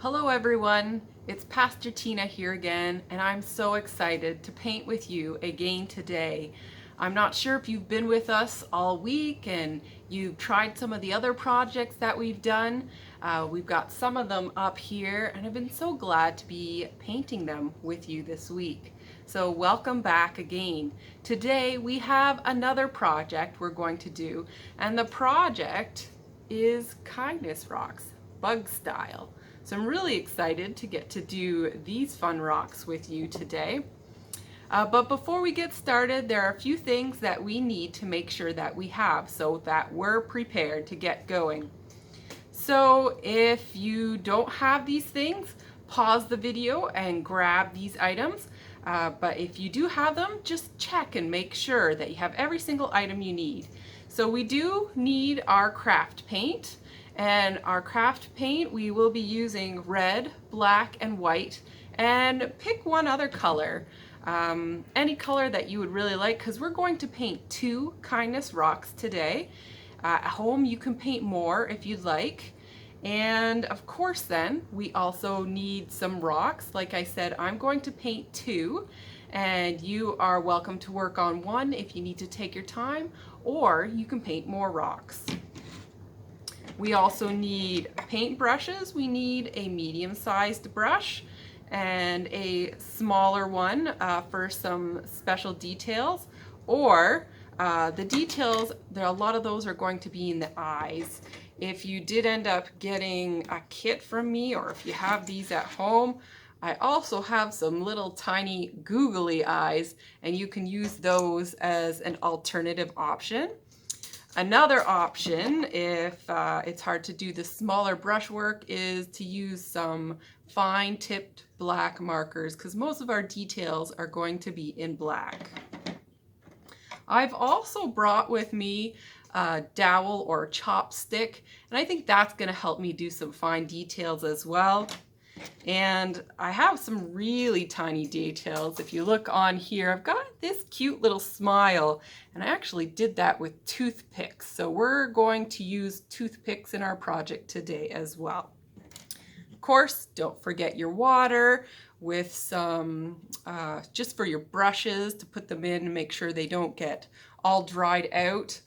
Hello everyone, it's Pastor Tina here again, and I'm so excited to paint with you again today. I'm not sure if you've been with us all week and you've tried some of the other projects that we've done. We've got some of them up here, and I've been so glad to be painting them with you this week. So welcome back again. Today we have another project we're going to do, and the project is kindness rocks, bug style. So I'm really excited to get to do these fun rocks with you today. But before we get started, there are a few things that we need to make sure that we have so that we're prepared to get going. So if you don't have these things, pause the video and grab these items. But if you do have them, just check and make sure that you have every single item you need. So we do need our craft paint. And our craft paint, we will be using red, black, and white, and pick one other color, any color that you would really like, because we're going to paint 2 kindness rocks today. At home you can paint more if you'd like. And of course then, we also need some rocks. Like I said, I'm going to paint 2, and you are welcome to work on 1 if you need to take your time, or you can paint more rocks. We also need paint brushes. We need a medium-sized brush and a smaller one for some special details, or the details, a lot of those are going to be in the eyes. If you did end up getting a kit from me, or if you have these at home, I also have some little tiny googly eyes, and you can use those as an alternative option. Another option, if it's hard to do the smaller brushwork, is to use some fine tipped black markers, because most of our details are going to be in black. I've also brought with me a dowel or chopstick, and I think that's going to help me do some fine details as well. And I have some really tiny details. If you look on here, I've got this cute little smile, and I actually did that with toothpicks. So we're going to use toothpicks in our project today as well. Of course, don't forget your water with some, just for your brushes to put them in and make sure they don't get all dried out.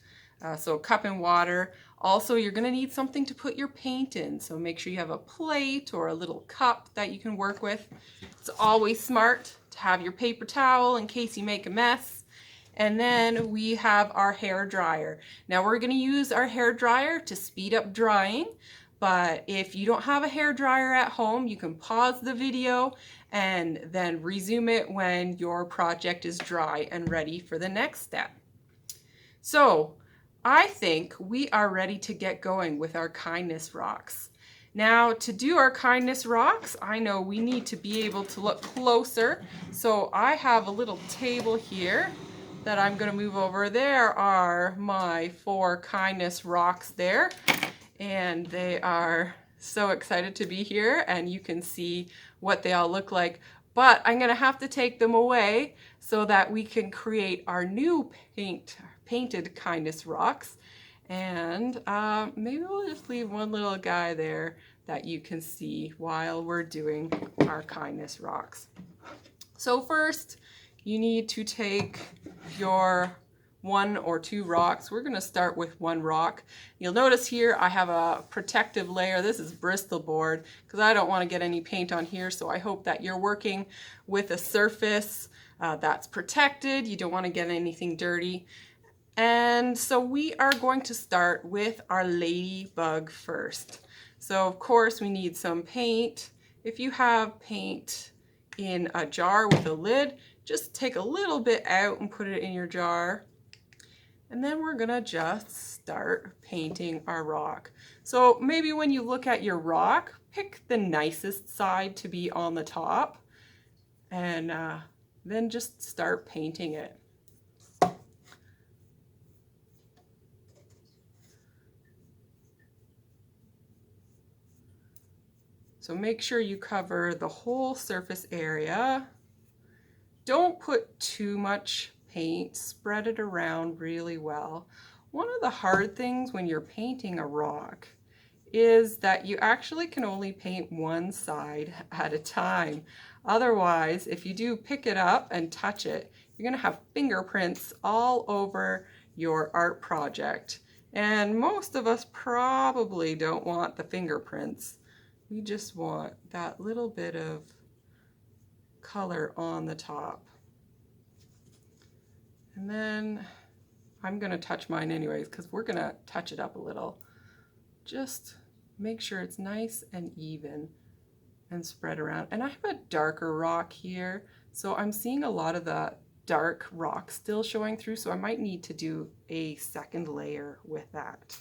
So a cup and water. Also, you're going to need something to put your paint in, so make sure you have a plate or a little cup that you can work with. It's always smart to have your paper towel in case you make a mess. And then we have our hair dryer. Now we're going to use our hair dryer to speed up drying, but if you don't have a hair dryer at home, you can pause the video and then resume it when your project is dry and ready for the next step. So I think we are ready to get going with our kindness rocks. Now, to do our kindness rocks, I know we need to be able to look closer. So I have a little table here that I'm going to move over. There are my 4 kindness rocks there, and they are so excited to be here, and you can see what they all look like. But I'm going to have to take them away so that we can create our new painted kindness rocks. And maybe we'll just leave one little guy there that you can see while we're doing our kindness rocks. So first, you need to take your 1 or 2 rocks. We're going to start with 1 rock. You'll notice here I have a protective layer. This is Bristol board because I don't want to get any paint on here, so I hope that you're working with a surface that's protected. You don't want to get anything dirty. And so we are going to start with our ladybug first. So of course we need some paint. If you have paint in a jar with a lid, just take a little bit out and put it in your jar. And then we're gonna just start painting our rock. So maybe when you look at your rock, pick the nicest side to be on the top, and then just start painting it. So make sure you cover the whole surface area. Don't put too much paint, spread it around really well. One of the hard things when you're painting a rock is that you actually can only paint one side at a time. Otherwise, if you do pick it up and touch it, you're going to have fingerprints all over your art project. And most of us probably don't want the fingerprints. We just want that little bit of color on the top. And then I'm going to touch mine anyways because we're going to touch it up a little. Just make sure it's nice and even and spread around. And I have a darker rock here, so I'm seeing a lot of the dark rock still showing through, so I might need to do a second layer with that.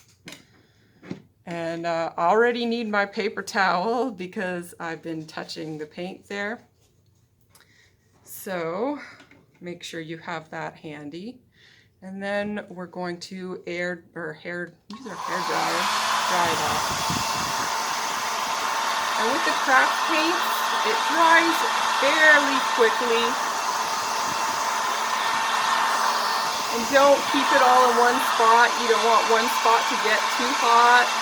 And I already need my paper towel because I've been touching the paint there. So make sure you have that handy. And then we're going to use our hair dryer, dry it off. And with the craft paint, it dries fairly quickly. And don't keep it all in one spot. You don't want one spot to get too hot.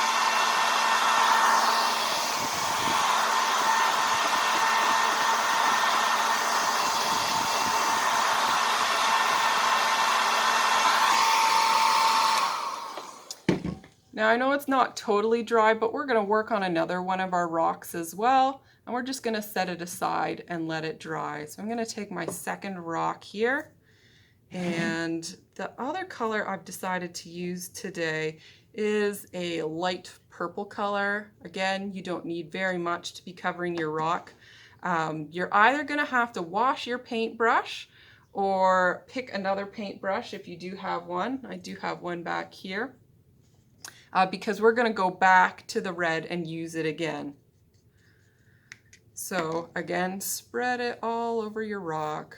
Now I know it's not totally dry, but we're going to work on another one of our rocks as well, and we're just going to set it aside and let it dry. So I'm going to take my second rock here, and the other color I've decided to use today is a light purple color. Again, you don't need very much to be covering your rock. You're either going to have to wash your paintbrush or pick another paintbrush if you do have one. I do have one back here. Because we're going to go back to the red and use it again. So again, spread it all over your rock.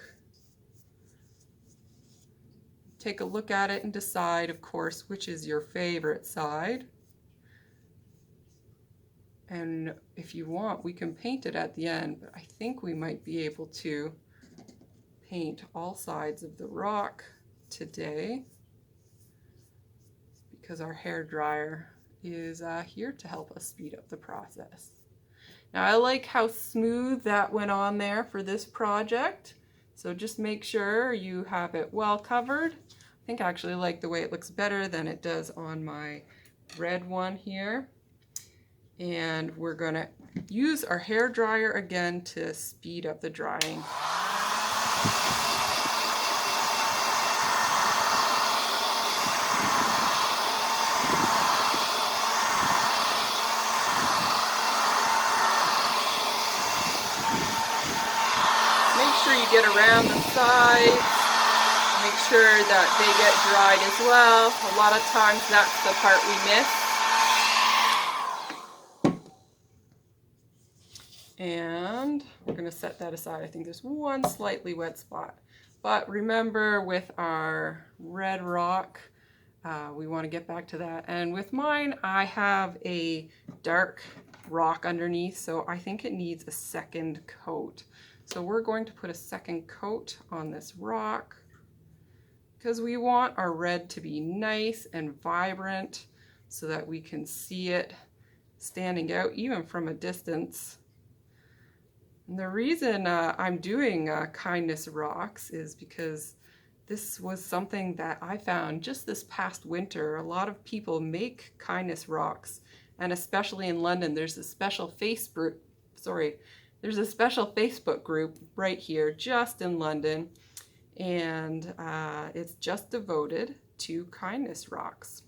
Take a look at it and decide, of course, which is your favorite side. And if you want, we can paint it at the end, but I think we might be able to paint all sides of the rock today, because our hair dryer is here to help us speed up the process. Now I like how smooth that went on there for this project, so just make sure you have it well covered. I think I actually like the way it looks better than it does on my red one here. And we're going to use our hair dryer again to speed up the drying. Get around the sides, make sure that they get dried as well. A lot of times that's the part we miss. And we're going to set that aside. I think there's one slightly wet spot. But remember, with our red rock, we want to get back to that. And with mine, I have a dark rock underneath, so I think it needs a second coat. So we're going to put a second coat on this rock because we want our red to be nice and vibrant so that we can see it standing out even from a distance. And the reason I'm doing kindness rocks is because this was something that I found just this past winter. A lot of people make kindness rocks, and especially in London, there's a special Facebook group right here just in London, and it's just devoted to kindness rocks.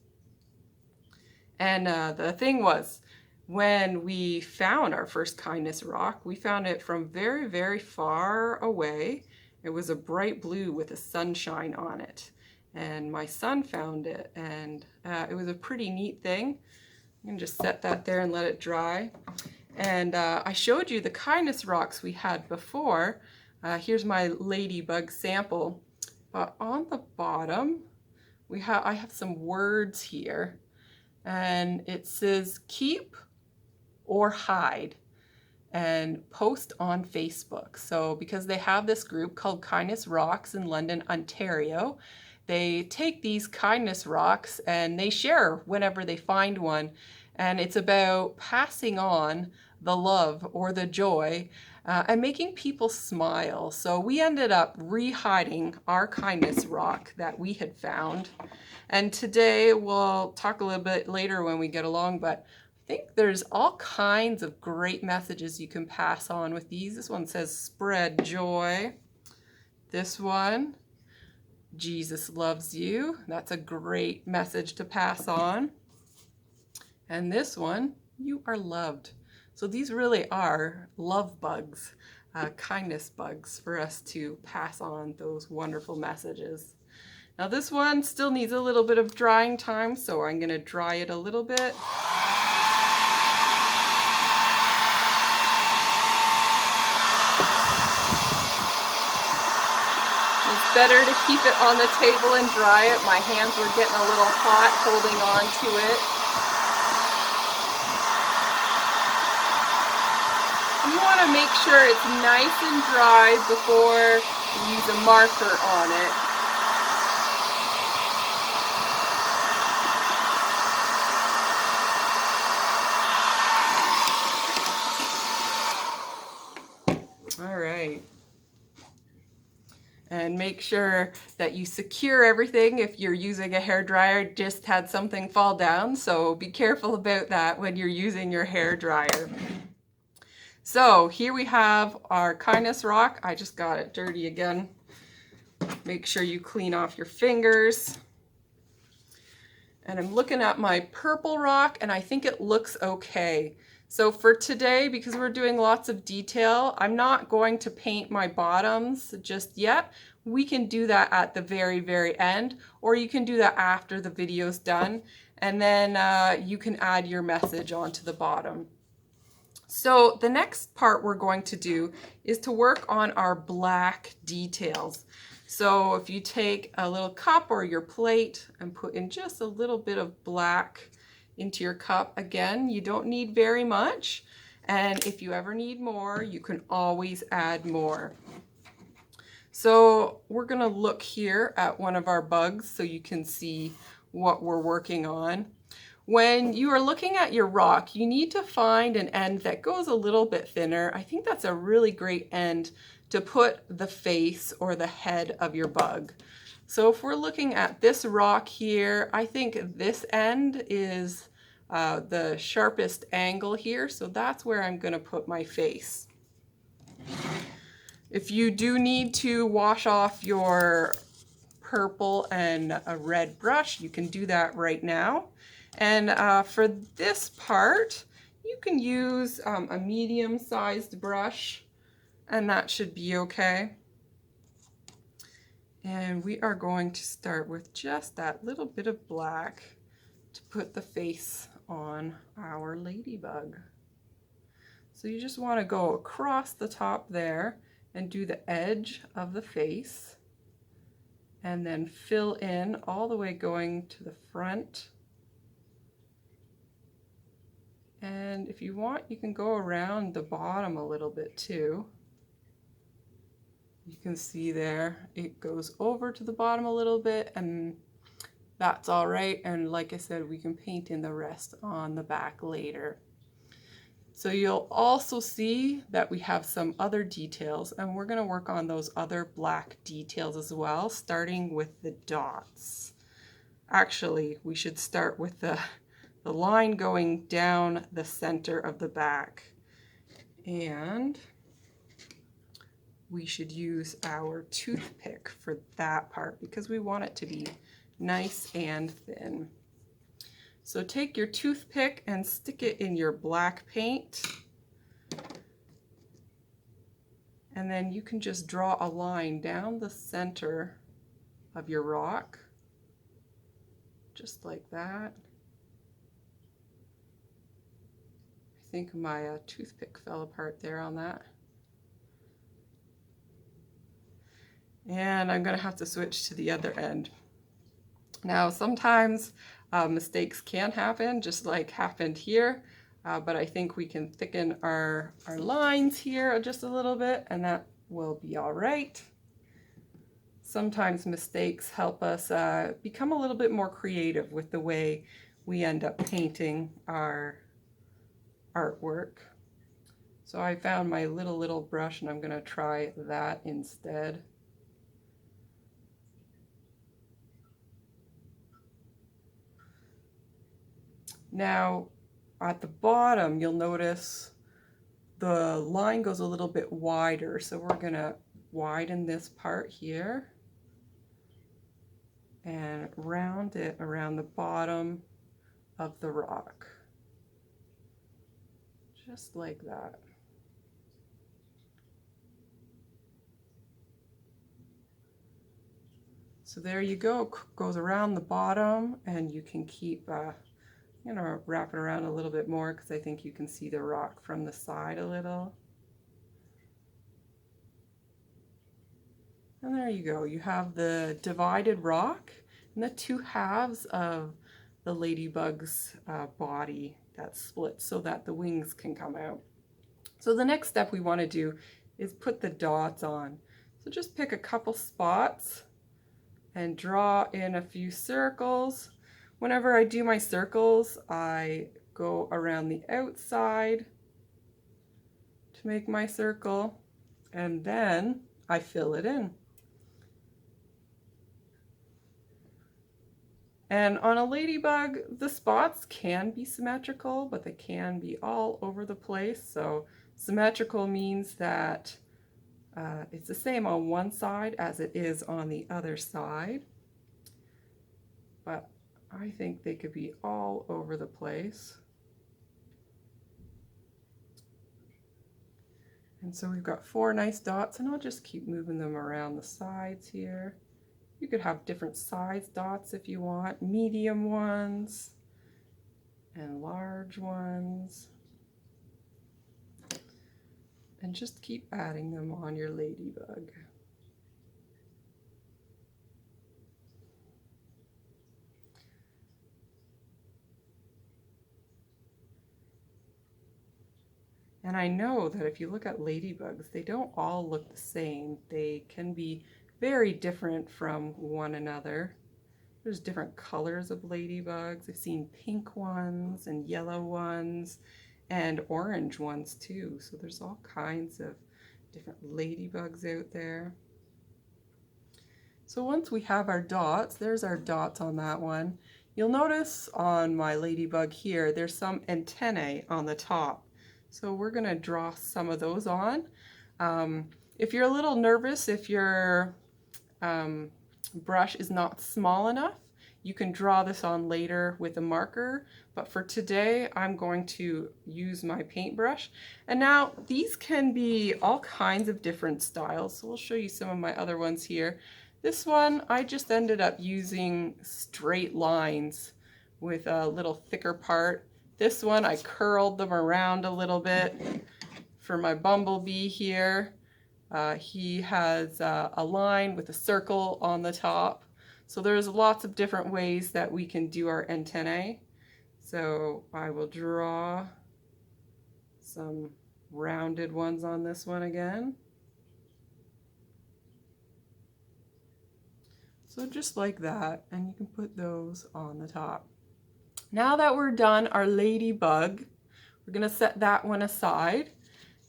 And the thing was, when we found our first kindness rock, we found it from very, very far away. It was a bright blue with a sunshine on it, and my son found it, and it was a pretty neat thing. I'm gonna just set that there and let it dry. And I showed you the kindness rocks we had before. Here's my ladybug sample. But on the bottom, I have some words here. And it says keep or hide and post on Facebook. So because they have this group called Kindness Rocks in London, Ontario, they take these kindness rocks and they share whenever they find one. and it's about passing on the love or the joy and making people smile. So we ended up re-hiding our kindness rock that we had found. And today we'll talk a little bit later when we get along, but I think there's all kinds of great messages you can pass on with these. This one says spread joy. This one, Jesus loves you. That's a great message to pass on. And this one, you are loved. So these really are love bugs, kindness bugs for us to pass on those wonderful messages. Now this one still needs a little bit of drying time, so I'm going to dry it a little bit. It's better to keep it on the table and dry it. My hands were getting a little hot holding on to it. You want to make sure it's nice and dry before you use a marker on it. All right. And make sure that you secure everything. If you're using a hairdryer, just had something fall down, so be careful about that when you're using your hairdryer. So here we have our kindness rock. I just got it dirty again. Make sure you clean off your fingers. And I'm looking at my purple rock, and I think it looks okay. So for today, because we're doing lots of detail, I'm not going to paint my bottoms just yet. We can do that at the very, very end, or you can do that after the video's done, and then you can add your message onto the bottom. So the next part we're going to do is to work on our black details. So if you take a little cup or your plate and put in just a little bit of black into your cup, again, you don't need very much. And if you ever need more, you can always add more. So we're going to look here at one of our bugs so you can see what we're working on. When you are looking at your rock, you need to find an end that goes a little bit thinner. I think that's a really great end to put the face or the head of your bug. So if we're looking at this rock here, I think this end is the sharpest angle here, so that's where I'm going to put my face. If you do need to wash off your purple and a red brush, you can do that right now. And for this part, you can use a medium-sized brush, and that should be okay. And we are going to start with just that little bit of black to put the face on our ladybug. So you just want to go across the top there and do the edge of the face, and then fill in all the way going to the front. And if you want, you can go around the bottom a little bit too. You can see there, it goes over to the bottom a little bit, and that's all right. And like I said, we can paint in the rest on the back later. So you'll also see that we have some other details, and we're going to work on those other black details as well, starting with the dots. Actually, we should start with the line going down the center of the back. And we should use our toothpick for that part because we want it to be nice and thin. So take your toothpick and stick it in your black paint. And then you can just draw a line down the center of your rock, just like that. I think my toothpick fell apart there on that. And I'm going to have to switch to the other end. Now sometimes mistakes can happen, just like happened here, but I think we can thicken our lines here just a little bit, and that will be all right. Sometimes mistakes help us become a little bit more creative with the way we end up painting our artwork. So I found my little brush and I'm going to try that instead. Now at the bottom you'll notice the line goes a little bit wider, so we're going to widen this part here and round it around the bottom of the rock, just like that. So there you go, goes around the bottom, and you can keep you know, wrap it around a little bit more because I think you can see the rock from the side a little. And there you go, you have the divided rock and the two halves of the ladybug's body that's split so that the wings can come out. So the next step we want to do is put the dots on. So just pick a couple spots and draw in a few circles. Whenever I do my circles, I go around the outside to make my circle, and then I fill it in. And on a ladybug, the spots can be symmetrical, but they can be all over the place. So symmetrical means that it's the same on one side as it is on the other side. But I think they could be all over the place. And so we've got 4 nice dots, and I'll just keep moving them around the sides here. You could have different size dots if you want, medium ones and large ones. And just keep adding them on your ladybug. And I know that if you look at ladybugs, they don't all look the same. They can be very different from one another. There's different colors of ladybugs. I've seen pink ones and yellow ones and orange ones too. So there's all kinds of different ladybugs out there. So once we have our dots, there's our dots on that one. You'll notice on my ladybug here, there's some antennae on the top. So we're going to draw some of those on. If you're a little nervous, if your brush is not small enough, you can draw this on later with a marker, but for today I'm going to use my paintbrush. And now these can be all kinds of different styles, so we'll show you some of my other ones here. This one I just ended up using straight lines with a little thicker part. This one I curled them around a little bit. For my bumblebee here, he has a line with a circle on the top. So there's lots of different ways that we can do our antennae. So I will draw some rounded ones on this one again. So just like that, and you can put those on the top. Now that we're done our ladybug, we're going to set that one aside.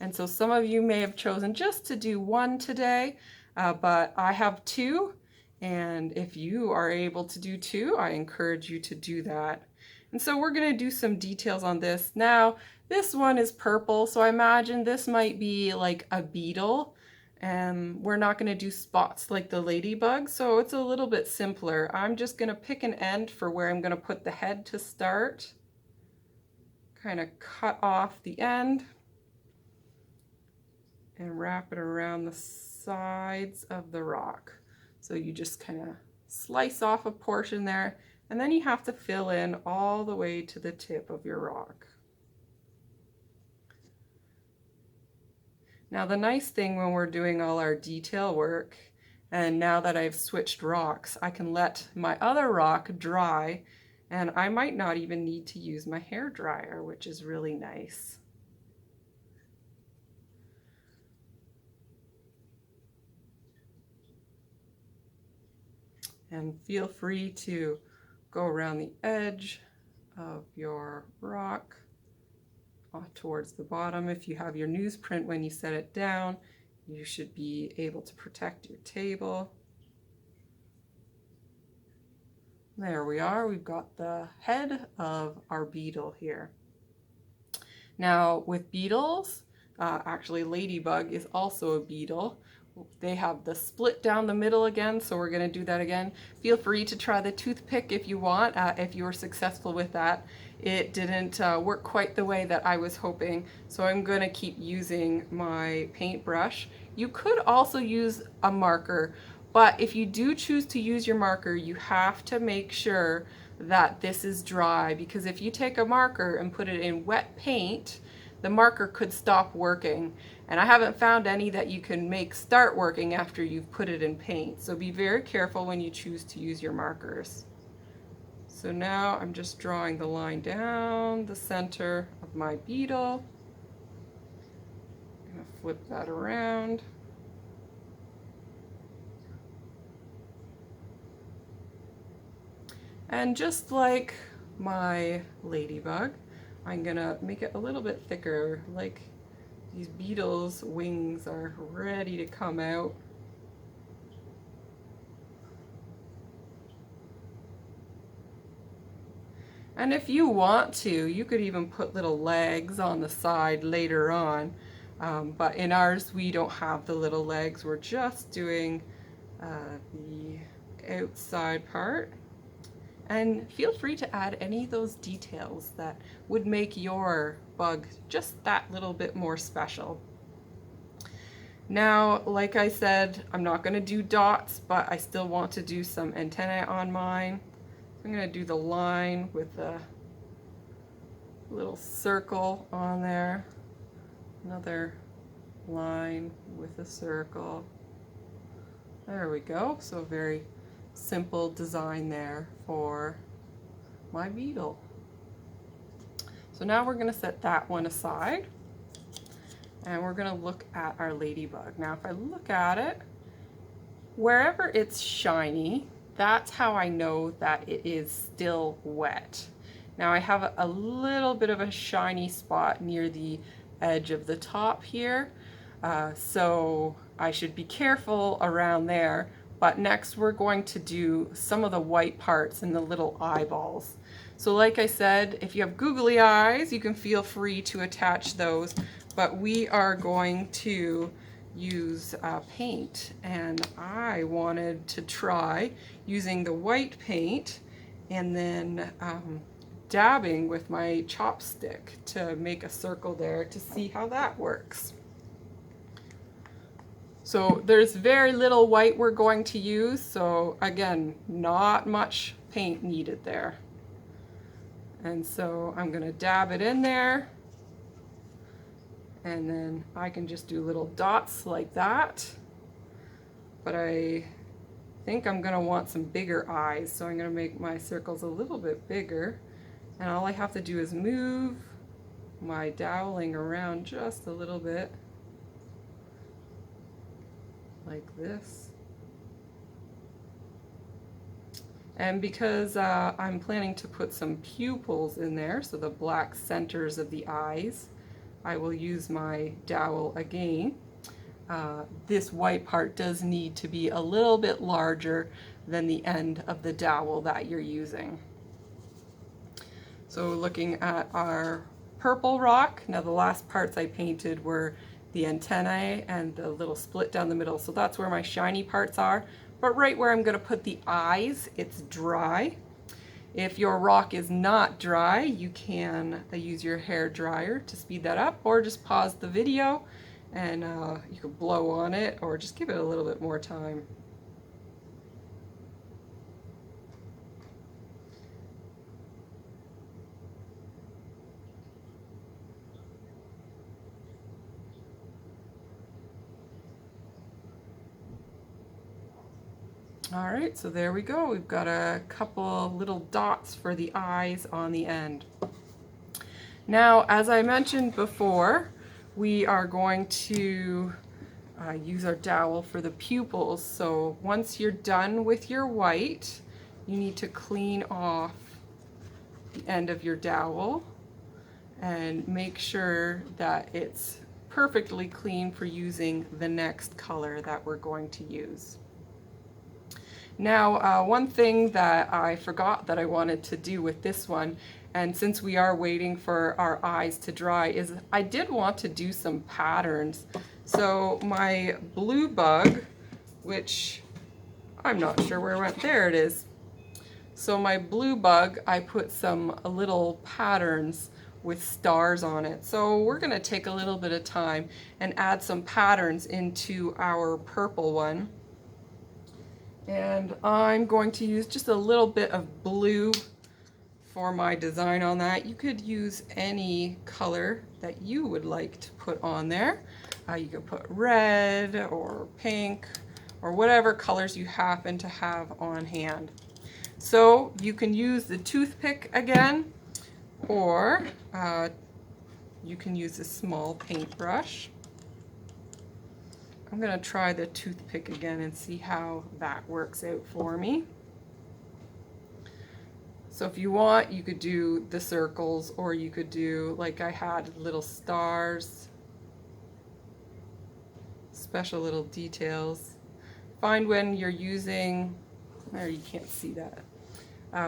And so some of you may have chosen just to do one today, but I have 2. And if you are able to do 2, I encourage you to do that. And so we're going to do some details on this. Now, this one is purple, so I imagine this might be like a beetle. And we're not going to do spots like the ladybug, so it's a little bit simpler. I'm just going to pick an end for where I'm going to put the head to start. Kind of cut off the end and wrap it around the sides of the rock. So you just kind of slice off a portion there, and then you have to fill in all the way to the tip of your rock. Now the nice thing when we're doing all our detail work, and now that I've switched rocks, I can let my other rock dry, and I might not even need to use my hair dryer, which is really nice. And feel free to go around the edge of your rock towards the bottom. If you have your newsprint when you set it down, you should be able to protect your table. There we are. We've got the head of our beetle here. Now with beetles, actually ladybug is also a beetle. They have the split down the middle again, so we're going to do that again. Feel free to try the toothpick if you want, if you were successful with that. It didn't work quite the way that I was hoping, so I'm going to keep using my paintbrush. You could also use a marker, but if you do choose to use your marker, you have to make sure that this is dry, because if you take a marker and put it in wet paint, the marker could stop working. And I haven't found any that you can make start working after you've put it in paint. So be very careful when you choose to use your markers. So now I'm just drawing the line down the center of my beetle. I'm going to flip that around. And just like my ladybug, I'm gonna make it a little bit thicker, like these beetles' wings are ready to come out. And if you want to, you could even put little legs on the side later on. But in ours, we don't have the little legs. We're just doing the outside part. And feel free to add any of those details that would make your bug just that little bit more special. Now, like I said, I'm not going to do dots, but I still want to do some antennae on mine. I'm going to do the line with a little circle on there. Another line with a circle. There we go. So very simple design there for my beetle. So now we're going to set that one aside, and we're going to look at our ladybug. Now if I look at it, wherever it's shiny, that's how I know that it is still wet. Now I have a little bit of a shiny spot near the edge of the top here, so I should be careful around there. But next we're going to do some of the white parts and the little eyeballs. So like I said, if you have googly eyes, you can feel free to attach those, but we are going to use paint, and I wanted to try using the white paint and then dabbing with my chopstick to make a circle there to see how that works. So there's very little white we're going to use, so again, not much paint needed there. And so I'm going to dab it in there, and then I can just do little dots like that. But I think I'm going to want some bigger eyes, so I'm going to make my circles a little bit bigger. And all I have to do is move my doweling around just a little bit, like this. And because I'm planning to put some pupils in there, so the black centers of the eyes, I will use my dowel again. This white part does need to be a little bit larger than the end of the dowel that you're using. So looking at our purple rock, now the last parts I painted were the antennae and the little split down the middle, so that's where my shiny parts are. But right where I'm going to put the eyes, it's dry. If your rock is not dry, you can use your hair dryer to speed that up, or just pause the video and you can blow on it, or just give it a little bit more time. All right, so there we go. We've got a couple little dots for the eyes on the end. Now, as I mentioned before, we are going to use our dowel for the pupils. So once you're done with your white, you need to clean off the end of your dowel and make sure that it's perfectly clean for using the next color that we're going to use. Now, one thing that I forgot that I wanted to do with this one, and since we are waiting for our eyes to dry, is I did want to do some patterns. So my blue bug, which I'm not sure where it went, there it is. So my blue bug, I put some little patterns with stars on it. So we're gonna take a little bit of time and add some patterns into our purple one. And I'm going to use just a little bit of blue for my design on that. You could use any color that you would like to put on there. You could put red or pink or whatever colors you happen to have on hand. So you can use the toothpick again, or you can use a small paintbrush. I'm going to try the toothpick again and see how that works out for me. So if you want, you could do the circles, or you could do, like I had, little stars, special little details. Find when you're using, there you can't see that,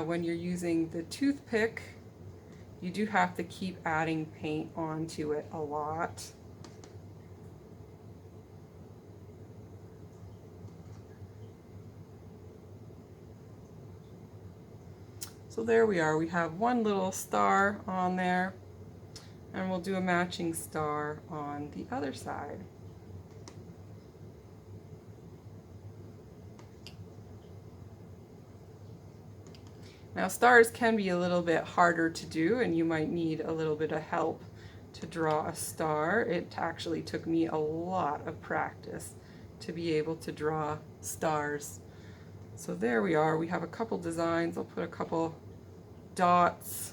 when you're using the toothpick, you do have to keep adding paint onto it a lot. So there we are, we have one little star on there, and we'll do a matching star on the other side. Now stars can be a little bit harder to do, and you might need a little bit of help to draw a star. It actually took me a lot of practice to be able to draw stars. So there we are, we have a couple designs. I'll put a couple dots.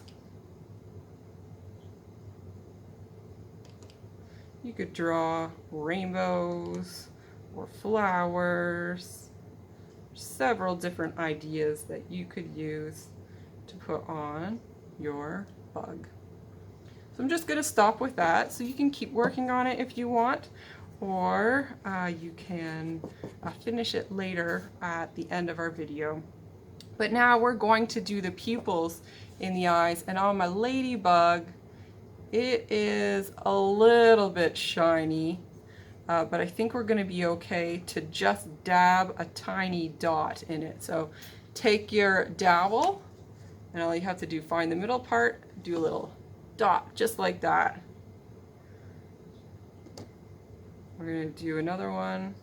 You could draw rainbows or flowers, several different ideas that you could use to put on your bug. So I'm just going to stop with that, so you can keep working on it if you want, or you can finish it later at the end of our video. But now we're going to do the pupils in the eyes, and on my ladybug, it is a little bit shiny, but I think we're going to be okay to just dab a tiny dot in it. So take your dowel, and all you have to do, find the middle part, do a little dot just like that. We're going to do another one,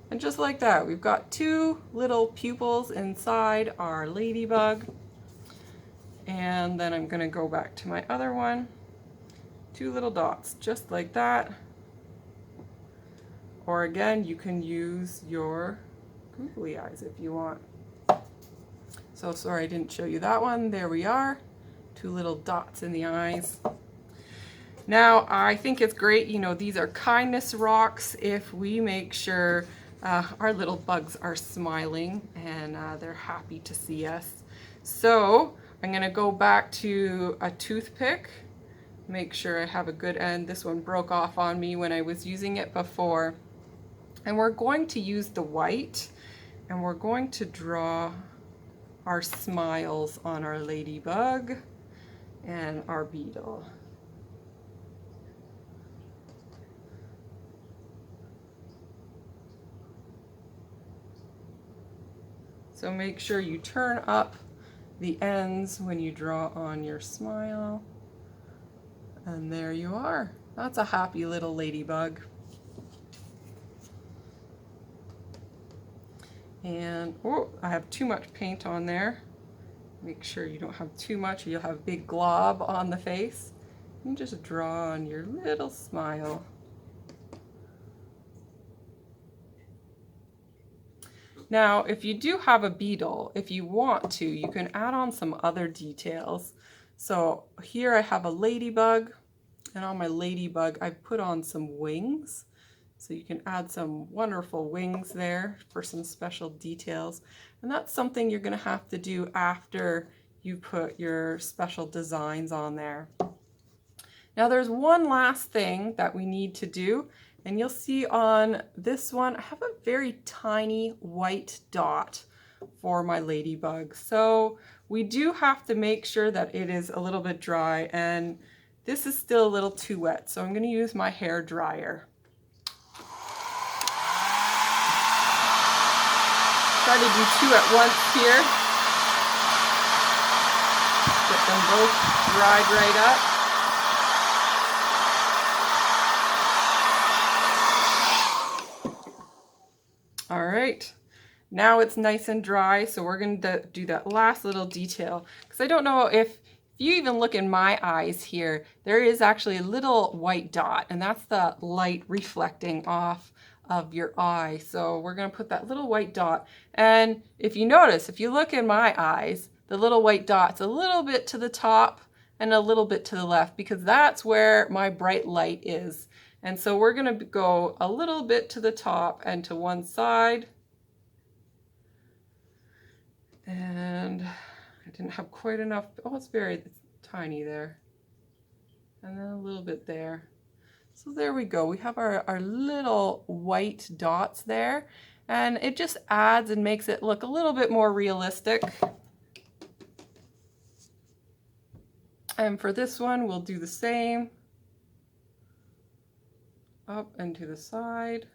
and just like that, we've got two little pupils inside our ladybug. And then I'm going to go back to my other one, two little dots just like that. Or again, you can use your googly eyes if you want. So sorry I didn't show you that one. There we are, two little dots in the eyes. Now I think it's great, you know, these are kindness rocks if we make sure our little bugs are smiling and they're happy to see us. So I'm going to go back to a toothpick, make sure I have a good end. This one broke off on me when I was using it before. And we're going to use the white, and we're going to draw our smiles on our ladybug and our beetle. So make sure you turn up the ends when you draw on your smile. And there you are. That's a happy little ladybug. And, oh, I have too much paint on there. Make sure you don't have too much or you'll have a big glob on the face. You just draw on your little smile. Now, if you do have a beetle, if you want to, you can add on some other details. So here I have a ladybug, and on my ladybug I've put on some wings. So you can add some wonderful wings there for some special details. And that's something you're going to have to do after you put your special designs on there. Now there's one last thing that we need to do, and you'll see on this one, I have a very tiny white dot for my ladybug. So we do have to make sure that it is a little bit dry, and this is still a little too wet, so I'm going to use my hair dryer. Try to do two at once here. Get them both dried right up. All right, now it's nice and dry, so we're going to do that last little detail, because I don't know if you even look in my eyes here, there is actually a little white dot, and that's the light reflecting off of your eye. So we're going to put that little white dot, and if you notice, if you look in my eyes, the little white dot's a little bit to the top and a little bit to the left, because that's where my bright light is. And so we're going to go a little bit to the top and to one side. And I didn't have quite enough. Oh, it's very tiny there. And then a little bit there. So there we go. We have our little white dots there. And it just adds and makes it look a little bit more realistic. And for this one, we'll do the same. Up and to the side,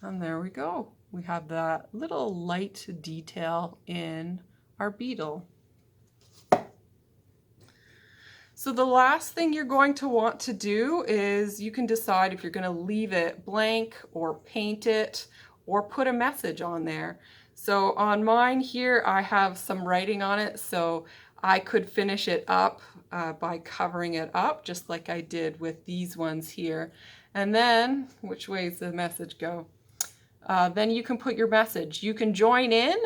and there we go. We have that little light detail in our beetle. So the last thing you're going to want to do is you can decide if you're going to leave it blank or paint it or put a message on there. So on mine here, I have some writing on it, so I could finish it up by covering it up, just like I did with these ones here. And then, which way does the message go? Then you can put your message. You can join in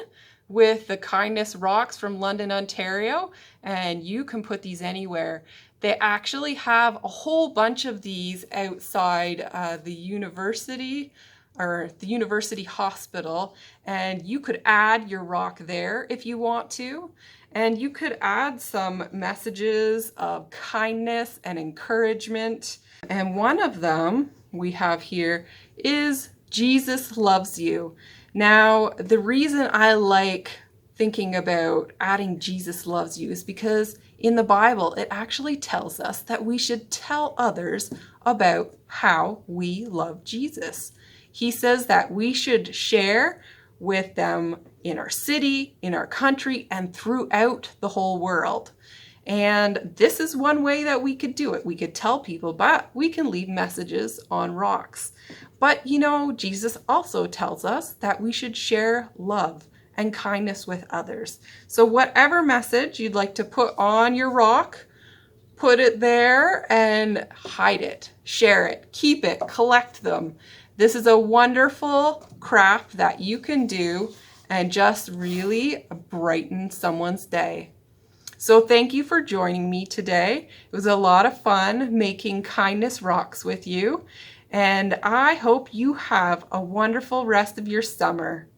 with the Kindness Rocks from London, Ontario, and you can put these anywhere. They actually have a whole bunch of these outside the university, or the university hospital, and you could add your rock there if you want to. And you could add some messages of kindness and encouragement. And one of them we have here is Jesus loves you. Now, the reason I like thinking about adding Jesus loves you is because in the Bible, it actually tells us that we should tell others about how we love Jesus. He says that we should share with them in our city, in our country, and throughout the whole world. And this is one way that we could do it. We could tell people, but we can leave messages on rocks. But you know, Jesus also tells us that we should share love and kindness with others. So whatever message you'd like to put on your rock, put it there and hide it, share it, keep it, collect them. This is a wonderful craft that you can do and just really brighten someone's day. So thank you for joining me today. It was a lot of fun making kindness rocks with you, and I hope you have a wonderful rest of your summer.